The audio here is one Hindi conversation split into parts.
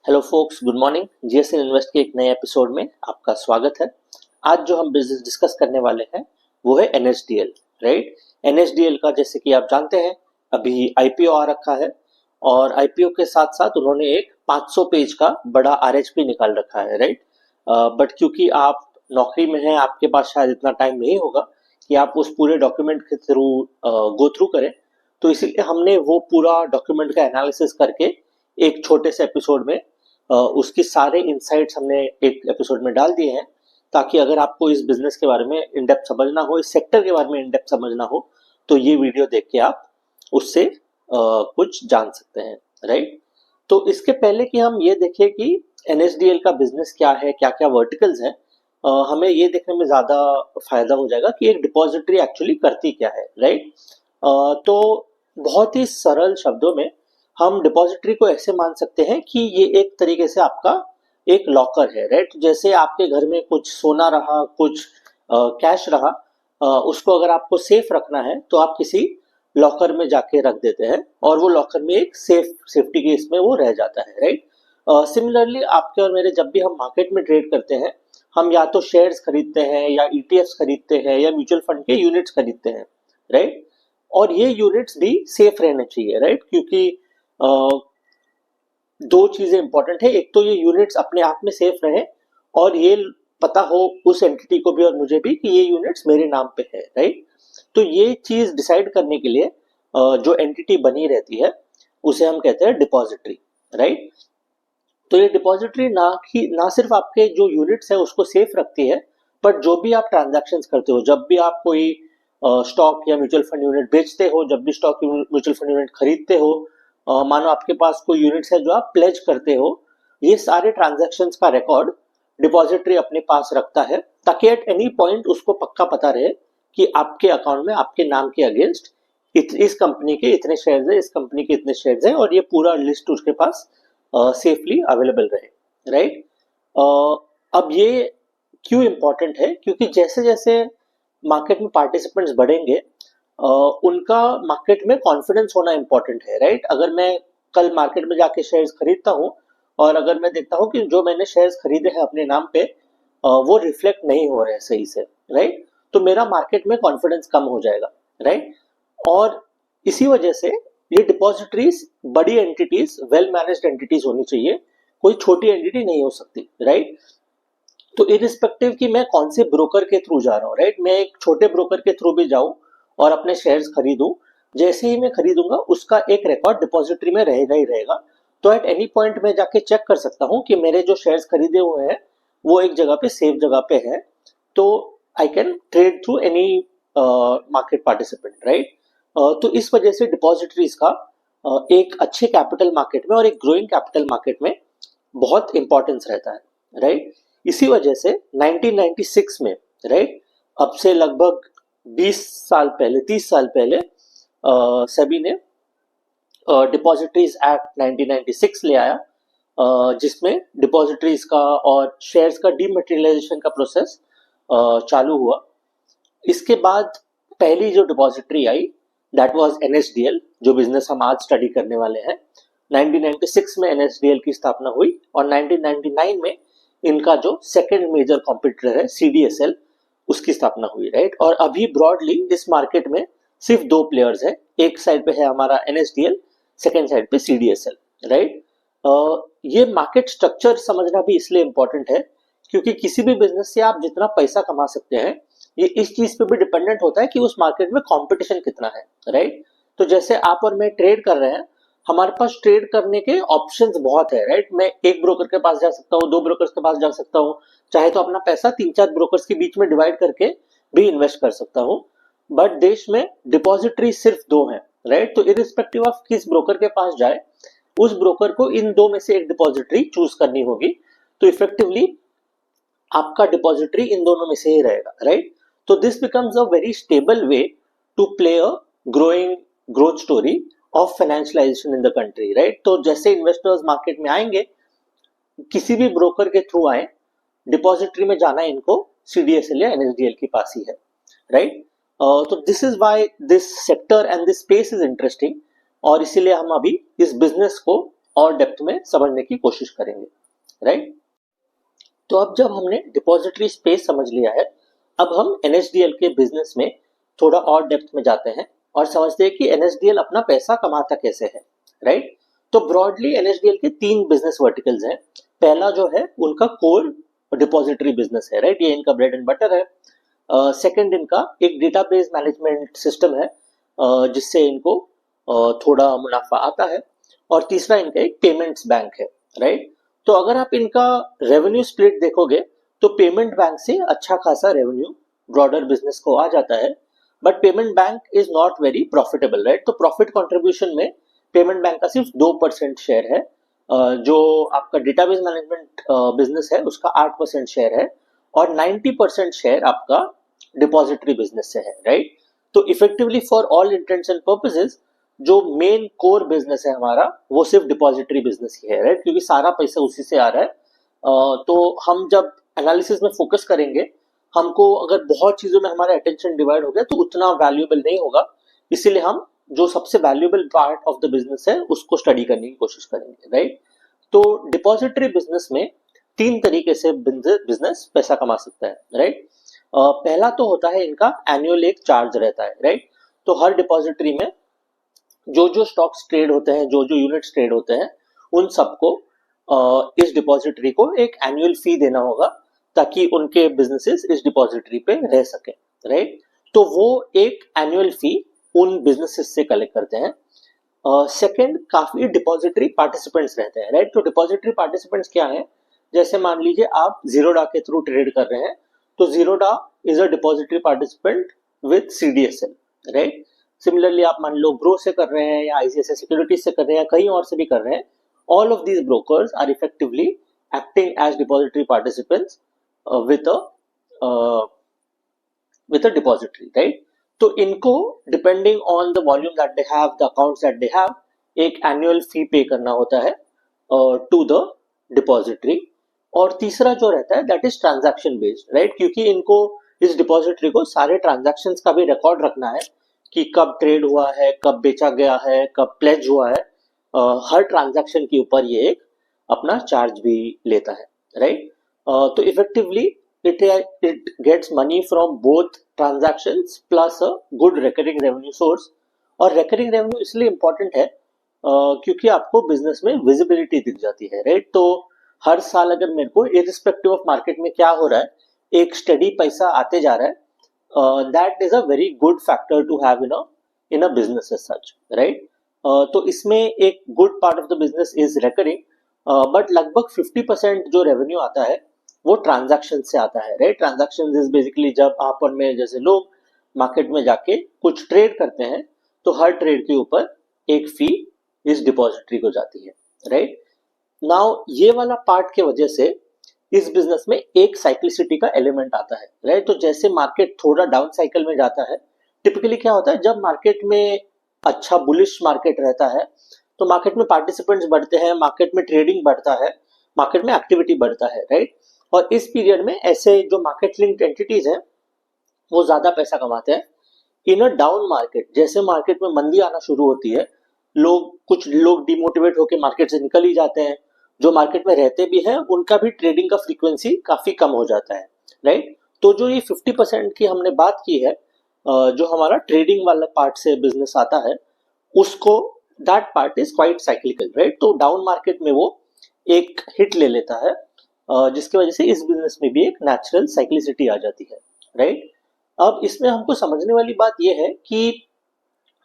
Hello focus, good morning. GSN invest के एक नए एपिसोड में आपका स्वागत है। आज जो हम बिजनेस डिस्कस करने वाले हैं वो है एनएसडीएल, राइट। एनएसडीएल का जैसे कि आप जानते हैं अभी आईपीओ आ रखा है और आईपीओ के साथ साथ उन्होंने एक 500 पेज का बड़ा आरएचपी निकाल रखा है, राइट। बट क्योंकि आप नौकरी में हैं, आपके पास शायद इतना टाइम नहीं होगा कि आप उस पूरे डॉक्यूमेंट के थ्रू गो थ्रू करें, तो इसीलिए हमने वो पूरा डॉक्यूमेंट का एनालिसिस करके एक छोटे से एपिसोड में उसकी सारे इंसाइट्स हमने एक एपिसोड में डाल दिए हैं, ताकि अगर आपको इस बिजनेस के बारे में इन डेप्थ समझना हो, इस सेक्टर के बारे में इन डेप्थ समझना हो, तो ये वीडियो देख के आप उससे कुछ जान सकते हैं, राइट। तो इसके पहले कि हम ये देखें कि एनएसडीएल का बिजनेस क्या है, क्या क्या वर्टिकल्स हैं, हमें ये देखने में ज्यादा फायदा हो जाएगा कि एक डिपॉजिटरी एक्चुअली करती क्या है, राइट। तो बहुत ही सरल शब्दों में हम डिपॉजिटरी को ऐसे मान सकते हैं कि ये एक तरीके से आपका एक लॉकर है, राइट। जैसे आपके घर में कुछ सोना रहा, कुछ कैश रहा, उसको अगर आपको सेफ रखना है तो आप किसी लॉकर में जाके रख देते हैं और वो लॉकर में एक सेफ्टी के इसमें वो रह जाता है, राइट। सिमिलरली आपके और मेरे जब भी हम मार्केट में ट्रेड करते हैं, हम या तो शेयर्स खरीदते हैं या ईटीएफ्स खरीदते हैं या म्यूचुअल फंड के यूनिट्स खरीदते हैं, राइट। और ये यूनिट्स भी सेफ रहने चाहिए, राइट, क्योंकि दो चीजें इंपॉर्टेंट है। एक तो ये यूनिट्स अपने आप में सेफ रहे और ये पता हो उस एंटिटी को भी और मुझे भी कि ये यूनिट्स मेरे नाम पे है, राइट। तो ये चीज डिसाइड करने के लिए जो एंटिटी बनी रहती है उसे हम कहते हैं डिपॉजिटरी, राइट। तो ये डिपॉजिटरी ना सिर्फ आपके जो यूनिट्स है उसको सेफ रखती है, बट जो भी आप ट्रांजैक्शन करते हो, जब भी आप कोई स्टॉक या म्यूचुअल फंड यूनिट बेचते हो, जब भी स्टॉक म्यूचुअल फंड यूनिट खरीदते हो, मानो आपके पास कोई यूनिट्स है जो आप प्लेज करते हो, ये सारे ट्रांजैक्शंस का रिकॉर्ड डिपॉजिटरी अपने पास रखता है, ताकि एट एनी पॉइंट उसको पक्का पता रहे कि आपके अकाउंट में आपके नाम के अगेंस्ट इस कंपनी के इतने शेयर्स है, इस कंपनी के इतने शेयर्स है, और ये पूरा लिस्ट उसके पास सेफली अवेलेबल रहे, राइट। अब ये क्यों इंपॉर्टेंट है, क्योंकि जैसे जैसे मार्केट में पार्टिसिपेंट्स बढ़ेंगे उनका मार्केट में कॉन्फिडेंस होना इंपॉर्टेंट है, राइट। अगर मैं कल मार्केट में जाके शेयर्स खरीदता हूँ और अगर मैं देखता हूँ कि जो मैंने शेयर्स खरीदे हैं अपने नाम पे वो रिफ्लेक्ट नहीं हो रहे सही से, राइट, तो मेरा मार्केट में कॉन्फिडेंस कम हो जाएगा, राइट। और इसी वजह से ये डिपॉजिटरीज बड़ी एंटिटीज, वेल मैनेज्ड एंटिटीज होनी चाहिए, कोई छोटी एंटिटी नहीं हो सकती, राइट। तो इरिस्पेक्टिव कि मैं कौन से ब्रोकर के थ्रू जा रहा हूँ, राइट, मैं एक छोटे ब्रोकर के थ्रू भी जाऊं और अपने शेयर्स खरीदूं, जैसे ही मैं खरीदूंगा उसका एक रिकॉर्ड डिपॉजिटरी में रहेगा ही रहेगा। तो एट एनी पॉइंट मैं जाके चेक कर सकता हूँ कि मेरे जो शेयर्स खरीदे हुए हैं वो एक जगह पे सेफ जगह पे है, तो I can trade through any market participant, right. तो इस वजह से डिपॉजिटरीज का एक अच्छे कैपिटल मार्केट में और एक ग्रोइंग कैपिटल मार्केट में बहुत इंपॉर्टेंस रहता है, राइट। इसी वजह से 1996 में, राइट, अब से लगभग 20 साल पहले, 30 साल पहले सेबी ने डिपॉजिटरीज एक्ट 1996 ले आया, जिसमें डिपॉजिटरीज का और शेयर्स का डीमटेरियलाइजेशन का प्रोसेस चालू हुआ। इसके बाद पहली जो depository I that was NSDL, जो बिजनेस हम आज स्टडी करने वाले हैं। 1996 में एनएसडीएल की स्थापना हुई और 1999 में इनका जो सेकंड मेजर कॉम्पिटिटर है सीडीएसएल, उसकी स्थापना हुई, राइट। और अभी ब्रॉडली इस मार्केट में सिर्फ दो प्लेयर्स है, एक साइड पे है हमारा एनएसडीएल, सेकंड साइड पे सीडीएसएल, राइट। ये मार्केट स्ट्रक्चर समझना भी इसलिए इंपॉर्टेंट है क्योंकि किसी भी बिजनेस से आप जितना पैसा कमा सकते हैं ये इस चीज पे भी डिपेंडेंट होता है कि उस मार्केट में कंपटीशन कितना है, राइट। तो जैसे आप और मैं ट्रेड कर रहे हैं, हमारे पास ट्रेड करने के ऑप्शंस बहुत है, राइट। मैं एक ब्रोकर के पास जा सकता हूँ, दो ब्रोकर्स के पास जा सकता हूँ, चाहे तो अपना पैसा 3-4 ब्रोकर्स के बीच में डिवाइड करके भी इन्वेस्ट कर सकता हूँ। बट देश में डिपॉजिटरी सिर्फ दो हैं, राइट। तो इरिस्पेक्टिव ऑफ किस ब्रोकर के पास जाए, उस ब्रोकर को इन दो में से एक डिपॉजिटरी चूज करनी होगी। तो इफेक्टिवली आपका डिपॉजिटरी इन दोनों में से ही रहेगा, राइट। तो this becomes a very stable way to play a growing growth story of financialisation in the country, right. तो जैसे इन्वेस्टर्स मार्केट में आएंगे, किसी भी ब्रोकर के थ्रू आए, डिपॉजिटरी में जाना इनको सीडीएसएल या एनएसडीएल के पास ही है, राइट। तो this is why this sector and this space is interesting, और इसीलिए हम अभी इस बिजनेस को और डेप्थ में समझने की कोशिश करेंगे, राइट। तो अब जब हमने डिपॉजिटरी स्पेस समझ लिया है, अब हम एनएसडीएल के बिजनेस में थोड़ा और डेप्थ में जाते हैं और समझते हैं कि एनएसडीएल अपना पैसा कमाता कैसे है, राइट। तो ब्रॉडली एनएसडीएल के 3 बिजनेस वर्टिकल्स हैं। पहला जो है उनका कोर डिपॉजिटरी बिजनेस है, राइट, ये इनका ब्रेड एंड बटर है। सेकंड इनका एक डेटाबेस मैनेजमेंट सिस्टम है, जिससे इनको थोड़ा मुनाफा आता है। और तीसरा इनका एक पेमेंट्स बैंक है, राइट। तो अगर आप इनका रेवेन्यू स्प्लिट देखोगे तो पेमेंट बैंक से अच्छा खासा रेवेन्यू ब्रॉडर बिजनेस को आ जाता है, but payment bank is not very profitable, right. तो प्रॉफिट कंट्रीब्यूशन में पेमेंट बैंक का सिर्फ 2% शेयर है, जो आपका डेटाबेस मैनेजमेंट बिजनेस है उसका 8% शेयर है, और 90% शेयर आपका डिपॉजिटरी बिजनेस से है, राइट। तो effectively for all intends and purposes जो मेन कोर बिजनेस है हमारा वो सिर्फ डिपॉजिटरी बिजनेस ही है, राइट, क्योंकि सारा पैसा उसी से आ रहा है। तो हम जब एनालिसिस में फोकस करेंगे, हमको अगर बहुत चीजों में हमारा अटेंशन डिवाइड हो गया तो उतना वैल्यूएबल नहीं होगा, इसीलिए हम जो सबसे valuable part of the business है उसको स्टडी करने की कोशिश करेंगे, राइट। तो डिपॉजिटरी बिजनेस में 3 तरीके से बिजनेस पैसा कमा सकता है, राइट। पहला तो होता है इनका एनुअल एक चार्ज रहता है, राइट। तो हर डिपॉजिटरी में जो जो स्टॉक्स ट्रेड होते हैं, जो जो यूनिट्स ट्रेड होते हैं, उन सबको इस डिपॉजिटरी को एक एनुअल फी देना होगा ताकि उनके बिजनेसेस इस डिपॉजिटरी पे रह सके, राइट। तो वो एक एनुअल फी उन बिजनेसेस से कलेक्ट करते हैं। सेकंड, काफी डिपॉजिटरी पार्टिसिपेंट्स रहते हैं, राइट। तो डिपॉजिटरी पार्टिसिपेंट्स क्या है, जैसे मान लीजिए आप जीरोडा के थ्रू ट्रेड कर रहे हैं, तो Zerodha is a depository participant with CDSL, right. Similarly आप मान लो ग्रो से कर रहे हैं या आईसीआईसीआई सिक्योरिटीज से कर रहे हैं, कहीं और से भी कर रहे हैं, all of these brokers are effectively acting as depository participants with a depository, right. तो इनको depending on the volume that they have, the accounts that they have, एक एनुअल फी पे करना होता है टू द डिपॉजिटरी। और तीसरा जो रहता है that is transaction based, right, क्योंकि इनको इस डिपॉजिटरी को सारे ट्रांजैक्शंस का भी रिकॉर्ड रखना है कि कब ट्रेड हुआ है, कब बेचा गया है, कब प्लेज हुआ है। हर ट्रांजैक्शन के ऊपर ये एक अपना चार्ज भी लेता है, राइट। तो effectively it gets money from both transactions plus a good recurring revenue source। और recurring revenue इसलिए important है क्योंकि आपको बिजनेस में विजिबिलिटी दिख जाती है, राइट। तो हर साल अगर मेरे को इरिस्पेक्टिव ऑफ मार्केट में क्या हो रहा है, एक स्टडी पैसा आते जा रहा है, that is a very good factor to have in a business as such, right. तो इसमें एक good part of the business is recurring, but लगभग 50% जो रेवेन्यू आता है वो ट्रांजैक्शन से आता है, राइट। ट्रांजैक्शन इज बेसिकली जब आप और मैं जैसे लोग मार्केट में जाके कुछ ट्रेड करते हैं तो हर ट्रेड के ऊपर एक फी इस डिपॉजिटरी को जाती है, राइट। नाउ ये वाला पार्ट के वजह से इस बिजनेस में एक साइक्लिसिटी का एलिमेंट आता है, राइट। तो जैसे मार्केट थोड़ा डाउन साइकिल में जाता है, टिपिकली क्या होता है, जब मार्केट में अच्छा बुलिश मार्केट रहता है तो मार्केट में पार्टिसिपेंट्स बढ़ते हैं, मार्केट में ट्रेडिंग बढ़ता है, मार्केट में एक्टिविटी बढ़ता है, राइट। और इस पीरियड में ऐसे जो मार्केट लिंक्ड एंटिटीज हैं वो ज्यादा पैसा कमाते हैं। इन अ डाउन मार्केट, जैसे मार्केट में मंदी आना शुरू होती है, कुछ लोग डिमोटिवेट होकर मार्केट से निकल ही जाते हैं, जो मार्केट में रहते भी हैं उनका भी ट्रेडिंग का फ्रीक्वेंसी काफी कम हो जाता है, राइट। तो जो ये 50% की हमने बात की है, जो हमारा ट्रेडिंग वाला पार्ट से बिजनेस आता है, उसको that part is quite cyclical, right. तो डाउन मार्केट में वो एक हिट ले लेता है, जिसकी वजह से इस बिजनेस में भी एक नेचुरल साइक्लिसिटी आ जाती है, राइट। अब इसमें हमको समझने वाली बात यह है कि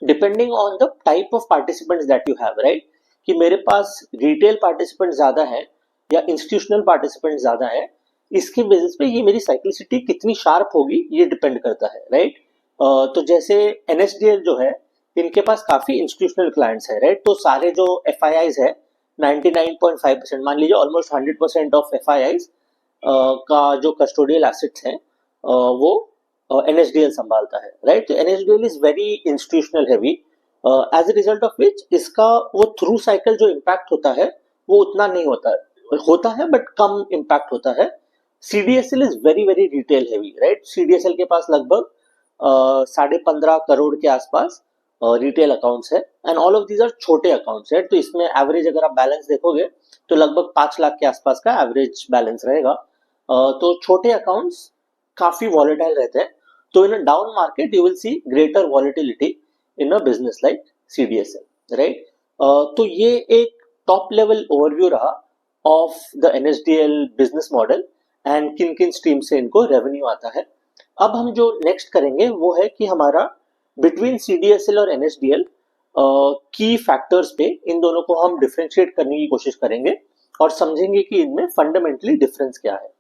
depending on the type of participants that you have, right, कि मेरे पास रिटेल पार्टिसिपेंट ज्यादा है या इंस्टीट्यूशनल पार्टिसिपेंट ज्यादा है, इसके बेसिस पे ये मेरी साइक्लिसिटी कितनी शार्प होगी ये डिपेंड करता है, राइट। तो जैसे एनएसडीएल जो है, इनके पास काफी इंस्टीट्यूशनल क्लाइंट्स है, राइट। तो सारे जो एफआईआईज है 99.5%, मान लीजिए ऑलमोस्ट 100% ऑफ एफआईआईज का जो कस्टोडियल एसेट्स हैं वो एनएसडीएल संभालता है, राइट। तो NSDL is very institutional heavy, as a result of which इसका वो थ्रू साइकिल जो इम्पैक्ट होता है वो उतना नहीं होता है बट कम इम्पैक्ट होता है। CDSL is very very retail heavy, right. CDSL के पास लगभग 15.5 करोड़ के आसपास रिटेल अकाउंट्स है and all of these are छोटे अकाउंट्स है। तो इसमें एवरेज अगर आप बैलेंस देखोगे तो लगभग 5 लाख के आसपास का एवरेज बैलेंस रहेगा। तो छोटे अकाउंट्स काफी वॉलेटाइल रहते हैं। तो in a down market you will see greater volatility in a business like CDSL, right. तो ये एक टॉप लेवल ओवरव्यू रहा of the NSDL business model and किन किन स्ट्रीम से इनको रेवेन्यू आता है। अब हम जो नेक्स्ट करेंगे वो है कि हमारा बिटवीन सीडीएसएल और एनएसडीएल की फैक्टर्स पे इन दोनों को हम डिफरेंशिएट करने की कोशिश करेंगे और समझेंगे कि इनमें फंडामेंटली डिफरेंस क्या है।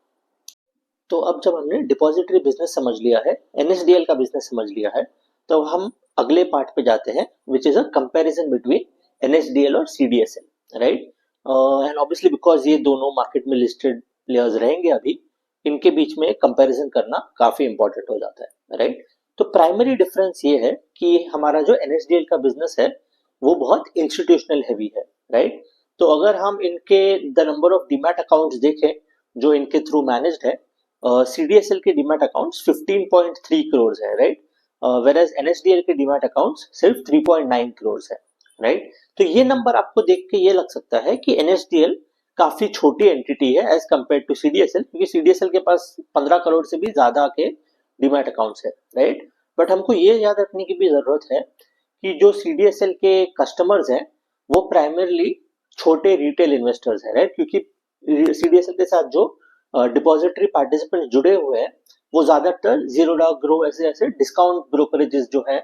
तो अब जब हमने डिपॉजिटरी बिजनेस समझ लिया है, एनएसडीएल का बिजनेस समझ लिया है, तो हम अगले पार्ट पे जाते हैं which is a comparison between NSDL और CDSL, right. And obviously because ये दोनों मार्केट में लिस्टेड प्लेयर्स रहेंगे अभी, इनके बीच में कंपैरिजन करना काफी इंपॉर्टेंट हो जाता है, राइट। तो प्राइमरी डिफरेंस ये है कि हमारा जो एनएसडीएल का बिजनेस है वो बहुत इंस्टीट्यूशनल हैवी है, राइट। तो अगर हम इनके the number of demat accounts देखें जो इनके थ्रू मैनेज्ड है, सीडीएसएल के डीमैट अकाउंट्स 15.3 करोड़ है, राइट। वेरएज एनएसडीएल के डीमैट अकाउंट्स सिर्फ 3.9 करोड़ है, राइट। तो ये नंबर आपको देख के ये लग सकता है कि एनएसडीएल काफी छोटी एंटिटी है एज कंपेयर टू सीडीएसएल, क्योंकि सीडीएसएल के पास 15 करोड़ से भी ज्यादा के डीमैट अकाउंट्स है, राइट। बट हमको ये याद रखने की भी जरूरत है कि जो सीडीएसएल के कस्टमर्स हैं वो प्राइमरली छोटे रिटेल इन्वेस्टर्स हैं, राइट। क्योंकि सीडीएसएल के साथ जो डिपॉजिटरी पार्टिसिपेंट जुड़े हुए हैं वो ज्यादातर जीरोडा ग्रो ऐसे ऐसे डिस्काउंट ब्रोकरेजेस जो है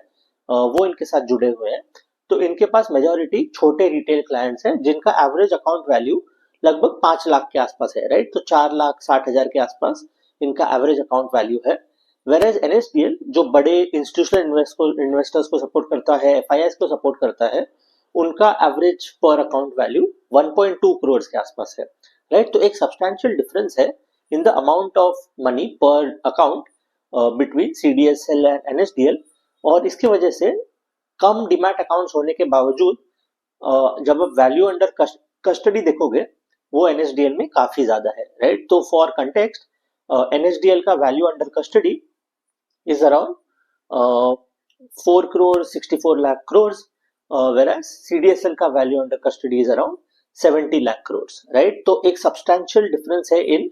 वो इनके साथ जुड़े हुए हैं। तो इनके पास मेजॉरिटी छोटे रिटेल क्लाइंट्स हैं जिनका एवरेज अकाउंट वैल्यू लगभग 5 लाख के आसपास है, राइट। तो 4,60,000 के आसपास इनका एवरेज अकाउंट वैल्यू है। वेरएज एनएसडीएल जो बड़े इंस्टीट्यूशनल इन्वेस्टर्स को सपोर्ट करता है, एफआईआईस को सपोर्ट करता है, उनका एवरेज पर अकाउंट वैल्यू 1.2 करोड़ के आसपास है, राइट। तो एक सब्सटैंशियल डिफरेंस है in the amount of money per account between CDSL and NSDL. और इसकी वजह से कम डीमैट अकाउंट्स होने के बावजूद जब आप वैल्यू अंडर कस्टडी देखोगे वो एनएसडीएल में काफी ज्यादा है, राइट। तो फॉर कंटेक्स्ट, एनएसडीएल का value under custody is around 4 crore 64 lakh crores, whereas CDSL का value under custody is around 70 lakh crores, right? तो एक substantial difference है in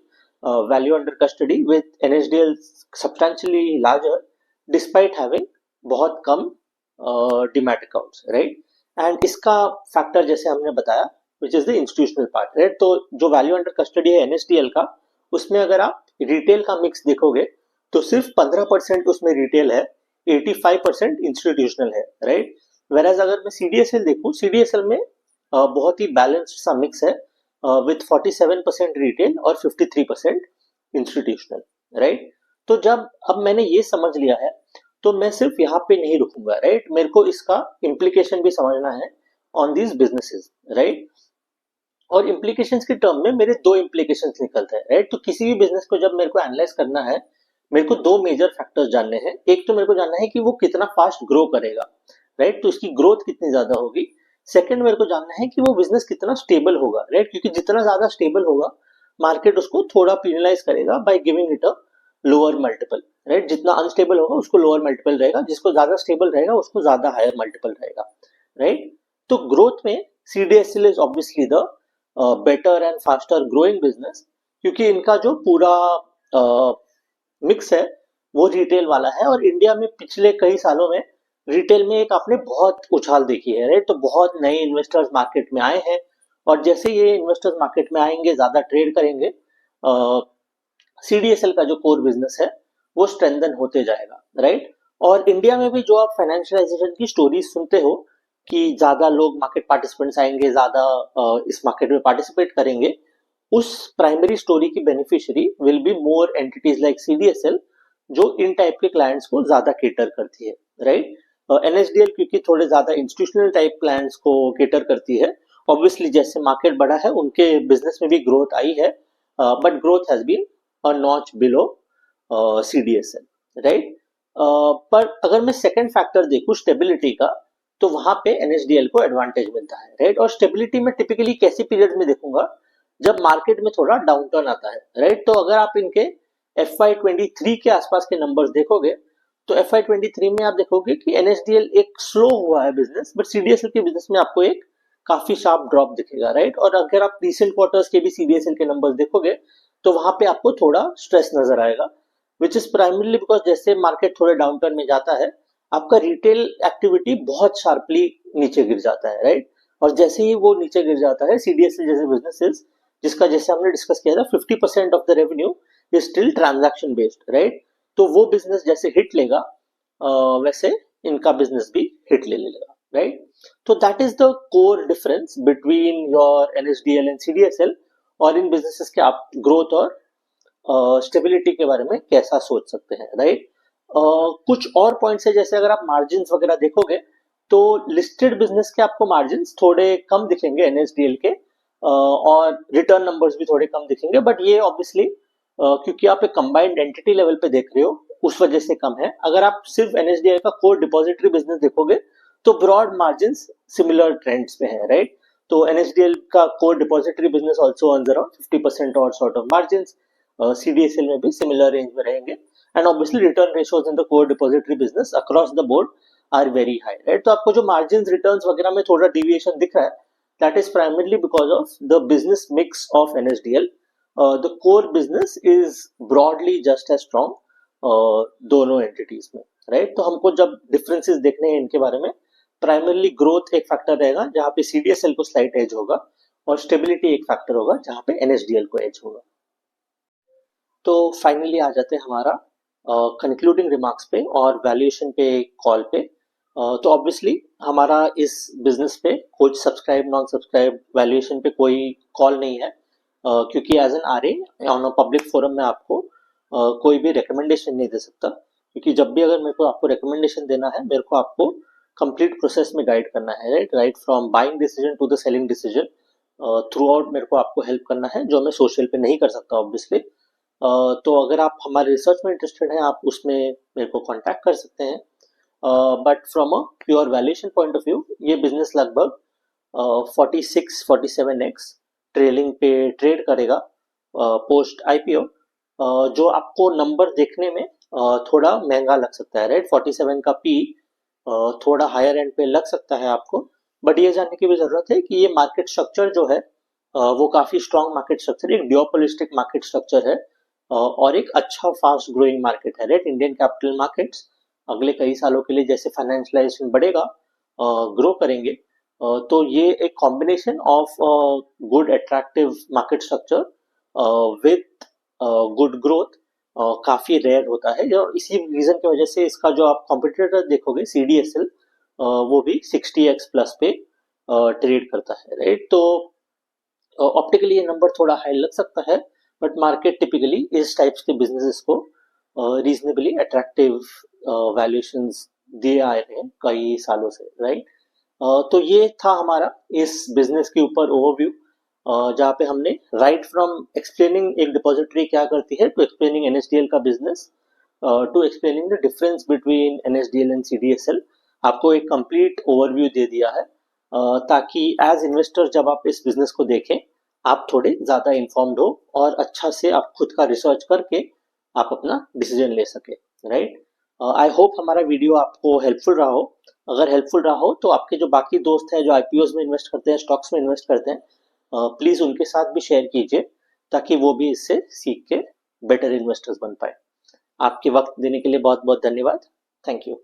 value under custody with NSDL substantially larger despite having बहुत कम डीमैट अकाउंट्स, राइट। एंड इसका फैक्टर जैसे हमने बताया which is the institutional part, right. तो जो वैल्यू अंडर कस्टडी है एनएसडीएल का, उसमें अगर आप रिटेल का मिक्स देखोगे तो सिर्फ 15% उसमें रिटेल है, 85% इंस्टीट्यूशनल है, राइट। वेराज अगर मैं सीडीएसएल देखूं, सीडीएसएल में बहुत ही बैलेंस्ड सा मिक्स है विथ 47% रिटेल और 53% इंस्टीट्यूशनल, राइट। तो जब अब मैंने ये समझ लिया है तो मैं सिर्फ यहाँ पे नहीं रुकूंगा, राइट। मेरे को इसका इम्प्लीकेशन भी समझना है ऑन दीज बिजनेसेस, राइट। और इम्प्लीकेशंस के टर्म में मेरे दो इम्प्लीकेशंस निकलते हैं, राइट। तो किसी भी बिजनेस को जब मेरे को एनालाइज करना है, मेरे को दो मेजर फैक्टर्स जानने हैं। एक तो मेरे को जानना है कि वो कितना फास्ट ग्रो करेगा, राइट। तो इसकी ग्रोथ कितनी ज्यादा होगी। सेकंड मेरे को जानना है कि वो बिजनेस कितना स्टेबल होगा, राइट। क्योंकि जितना ज्यादा स्टेबल होगा मार्केट उसको थोड़ा पीनलाइज करेगा by giving it a lower multiple, right. जितना अनस्टेबल होगा उसको लोअर मल्टीपल रहेगा, जिसको ज्यादा स्टेबल रहेगा उसको ज्यादा हायर मल्टीपल रहेगा, राइट। तो ग्रोथ में CDSL is obviously the better and faster growing business, क्योंकि इनका जो पूरा मिक्स है वो रिटेल वाला है। और इंडिया में पिछले कई सालों में रिटेल में एक आपने बहुत उछाल देखी है, राइट। तो बहुत नए इन्वेस्टर्स मार्केट में आए हैं और जैसे ये इन्वेस्टर्स मार्केट में आएंगे, ज्यादा ट्रेड करेंगे, सीडीएसएल का जो कोर बिजनेस है वो स्ट्रेंथन होते जाएगा, राइट। और इंडिया में भी जो आप फाइनेंशियलाइजेशन की स्टोरीज सुनते हो कि ज्यादा लोग मार्केट पार्टिसिपेंट्स आएंगे, ज्यादा इस मार्केट में पार्टिसिपेट करेंगे, उस प्राइमरी स्टोरी की beneficiary will be more entities like CDSL जो इन टाइप के क्लाइंट्स को ज्यादा केटर करती है, राइट। एनएसडीएल क्योंकि थोड़े ज्यादा इंस्टीट्यूशनल टाइप क्लाइंट्स को केटर करती है। ऑब्वियसली जैसे मार्केट बढ़ा है उनके बिजनेस में भी ग्रोथ आई है, but growth has been a notch below CDSL, right. पर अगर मैं सेकंड फैक्टर देखूं स्टेबिलिटी का, तो वहां पे एनएसडीएल को एडवांटेज मिलता है, राइट। और स्टेबिलिटी में टिपिकली कैसी पीरियड में देखूंगा, जब मार्केट में थोड़ा डाउनटर्न आता है, राइट। तो अगर आप इनके FY23 के आसपास के नंबर्स देखोगे तो FY23 में आप देखोगे कि NSDL एक स्लो हुआ है बिजनेस, बट CDSL के बिजनेस में आपको एक काफी शार्प ड्रॉप दिखेगा, राइट। और अगर आप रिसेंट क्वार्टर्स के भी CDSL के नंबर्स देखोगे तो वहां पे आपको थोड़ा स्ट्रेस नजर आएगा, विच इज प्राइमरली बिकॉज जैसे मार्केट थोड़े डाउन टर्न में जाता है, आपका रिटेल एक्टिविटी बहुत शार्पली नीचे गिर जाता है, राइट। और जैसे ही वो नीचे गिर जाता है, CDSL जैसे बिजनेसेस जिसका जैसे हमने डिस्कस किया था 50% of the revenue is still transaction based, right. तो वो बिजनेस जैसे हिट लेगा वैसे इनका बिजनेस भी हिट ले लेगा, राइट। तो that is the core difference between your NSDL and CDSL, और इन बिजनेसेस के आप ग्रोथ और स्टेबिलिटी के बारे में कैसा सोच सकते हैं, राइट। कुछ और पॉइंट्स है, जैसे अगर आप मार्जिन वगैरह देखोगे तो लिस्टेड बिजनेस के आपको मार्जिन थोड़े कम दिखेंगे NSDL के, और रिटर्न नंबर्स भी थोड़े कम दिखेंगे, बट ये ऑब्वियसली क्योंकि आप एक कंबाइंड एंटिटी लेवल पे देख रहे हो उस वजह से कम है। अगर आप सिर्फ NSDL का कोर डिपॉजिटरी बिजनेस देखोगे तो ब्रॉड मार्जिन सिमिलर ट्रेंड्स पे है, राइट। तो NSDL का core depository business also earns around 50% और सॉर्ट ऑफ मार्जिन, CDSL में भी सिमिलर रेंज में रहेंगे, and obviously return ratios in the core depository business across the board are very high, right. तो आपको जो मार्जिन रिटर्न्स वगैरह में थोड़ा डिविएशन दिख रहा है, that is primarily because of the business mix of NSDL। The core business is broadly just as strong दोनों एंटिटीज में, राइट। तो हमको जब डिफरेंसेस देखने हैं इनके बारे में, प्राइमरली ग्रोथ एक फैक्टर रहेगा जहां पे CDSL को स्लाइट एज होगा, और स्टेबिलिटी एक फैक्टर होगा जहां पे NSDL को एज होगा। तो फाइनली आ जाते हैं हमारा कंक्लूडिंग रिमार्क्स पे और वैल्यूएशन पे कॉल पे। तो ऑब्वियसली हमारा इस बिजनेस पे कुछ सब्सक्राइब नॉन सब्सक्राइब वैल्यूएशन पे कोई कॉल नहीं है, क्योंकि as an RA on a public forum में आपको कोई भी रिकमेंडेशन नहीं दे सकता, क्योंकि जब भी अगर मेरे को आपको रिकमेंडेशन देना है, मेरे को आपको कंप्लीट प्रोसेस में गाइड करना है, right from buying decision to the selling decision, throughout मेरे को आपको हेल्प करना है, जो मैं सोशल पे नहीं कर सकता ऑब्वियसली। तो अगर आप हमारे रिसर्च में इंटरेस्टेड हैं, आप उसमें मेरे को कांटेक्ट कर सकते हैं, but from a pure valuation point of view ये बिजनेस लगभग 46-47x ट्रेलिंग पे ट्रेड करेगा पोस्ट IPO, जो आपको नंबर देखने में थोड़ा महंगा लग सकता है, राइट। 47 का P थोड़ा हायर एंड पे लग सकता है आपको, बट ये जानने की भी जरूरत है कि ये मार्केट स्ट्रक्चर जो है वो काफी स्ट्रॉन्ग मार्केट स्ट्रक्चर, एक ड्यूओपोलिस्टिक मार्केट स्ट्रक्चर है, और एक अच्छा फास्ट ग्रोइंग मार्केट है, राइट। इंडियन कैपिटल मार्केट्स अगले कई सालों के लिए जैसे फाइनेंशियलाइजेशन बढ़ेगा, ग्रो करेंगे, तो ये एक combination of good attractive market structure with good growth काफी रेयर होता है, और इसी रीजन की वजह से इसका जो आप कॉम्पिटिटर देखोगे CDSL, वो भी 60x प्लस पे ट्रेड करता है, राइट। तो ऑप्टिकली ये नंबर थोड़ा हाई लग सकता है, बट मार्केट टिपिकली इस टाइप्स के बिजनेसेस को रीजनेबली अट्रैक्टिव वैल्यूएशंस दिए आ रहे हैं कई सालों से, राइट। तो ये था हमारा इस बिजनेस के ऊपर ओवरव्यू, जहाँ पे हमने राइट फ्रॉम एक्सप्लेनिंग एक डिपॉजिटरी क्या करती है, टू एक्सप्लेनिंग NSDL का business, to explaining the difference between NSDL and CDSL, आपको एक कंप्लीट ओवरव्यू दे दिया है, ताकि एज इन्वेस्टर जब आप इस बिजनेस को देखें आप थोड़े ज्यादा इन्फॉर्म्ड हो, और अच्छा से आप खुद का रिसर्च करके आप अपना डिसीजन ले सके, राइट। आई होप हमारा वीडियो आपको हेल्पफुल रहा हो। अगर हेल्पफुल रहा हो तो आपके जो बाकी दोस्त हैं जो IPOs में इन्वेस्ट करते हैं, स्टॉक्स में इन्वेस्ट करते हैं, प्लीज उनके साथ भी शेयर कीजिए, ताकि वो भी इससे सीख के बेटर इन्वेस्टर्स बन पाए। आपके वक्त देने के लिए बहुत बहुत धन्यवाद। Thank you.